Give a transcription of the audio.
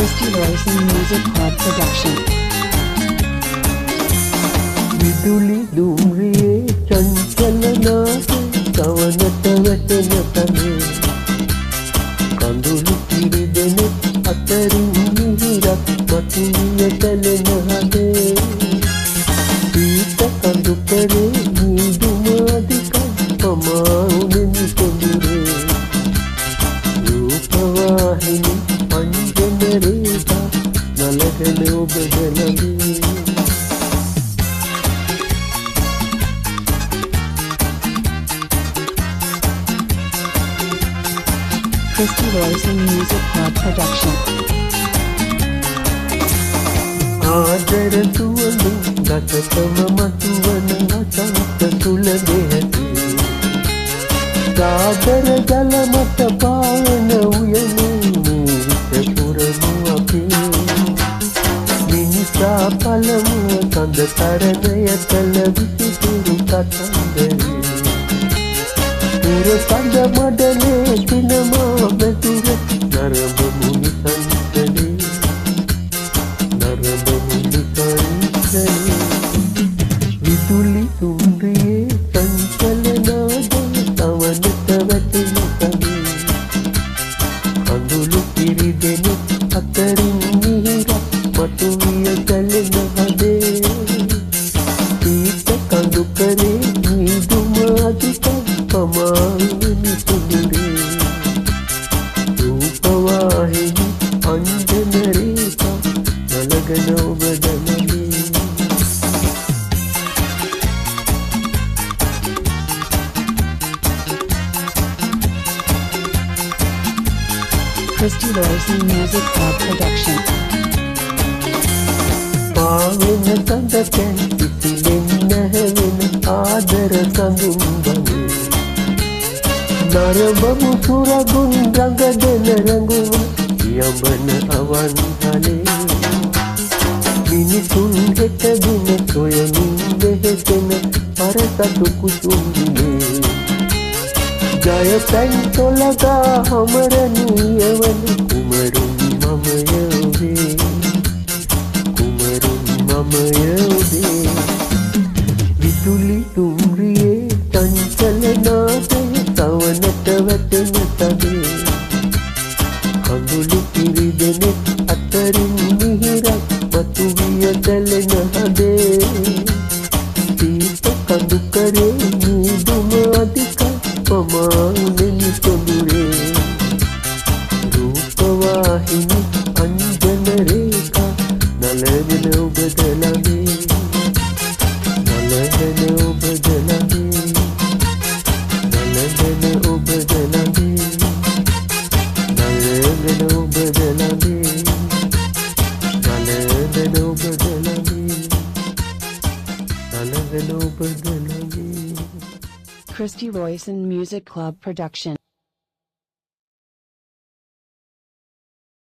Christy Royce and Music Club Production. විදුලි දුම්රියේ චංචලනාද සවනට වැටෙන තනේ කඳුළු කිරිදෙන අතරින් මිහිරක් මතුවිය තැලෙන හදේ පීත කඳු කරේ නිදුමාදික පමාුනෙන් කොඳුරේ රූපවාහිනි අංජන රේඛා නලකන ඔබ දැනගේ Christy Royce and Music Club Production. ආදර සුවඳ ගතකම මතුවන අසත් තුල දෙහැටි සාදර ජල මත පාවන උයනේ පුරමු අපි මිනිසා පළමුව සඳ තරණය කළ විසිතුරු කතන්දරේ සඳ මඩලේ සිනමා බැතුර නරඹ මුනි සංසලේ නරඹ මුනි සංසලේ විදුලි දුම්රියේ චංචලනාද තවනට වැටෙන කනේ කඳුළු කිරිදෙන අතරින් මිහිරක් මතුවිය තැලෙන හදේ පීත කඳු කරේ නිදුමාදික පමාුනෙන් කොඳුරේ රූපවාහිනි අංජන රේඛා නලගන ඔබ දැනගේ Christy Royce and Music Club Production. පාවෙන සඳකැන් සිසිලෙන් නැහැවෙන ආදර සඳුන් බඳේ නරඹමු සුරගුන් රඟදෙන රඟුම යඹන අවන්හලේ මිනිසුන් හෙට දින සොයමින් වෙහෙසෙන පරසතු කුසුම්බිලේ ජය පැන් තොලගා හමරණීයවන කුමරුන් මමයවේ කුමරුන් මමයවේ විදුලි දුම්රියේ චංචලනාදය තවනට වැටෙන තදේ කඳුළු කිරිදෙන අතරින් මිහිරක් මතුවිය තැලෙන හදේ පීත කඳු කරේ නිදුම අධික පමාුනෙන් කොඳුරේ රූපවාහිනි අංජන රේඛා නලගෙන ඔබ දැනගේ නලගෙන ඔබ දැනගේ නලගෙන ඔබ දැනගේ නලගෙන ඔබ දැනගේ නලගෙන ඔබ දැනගේ නලගෙන ඔබ දැනගේ Christy Royce and Music Club Production.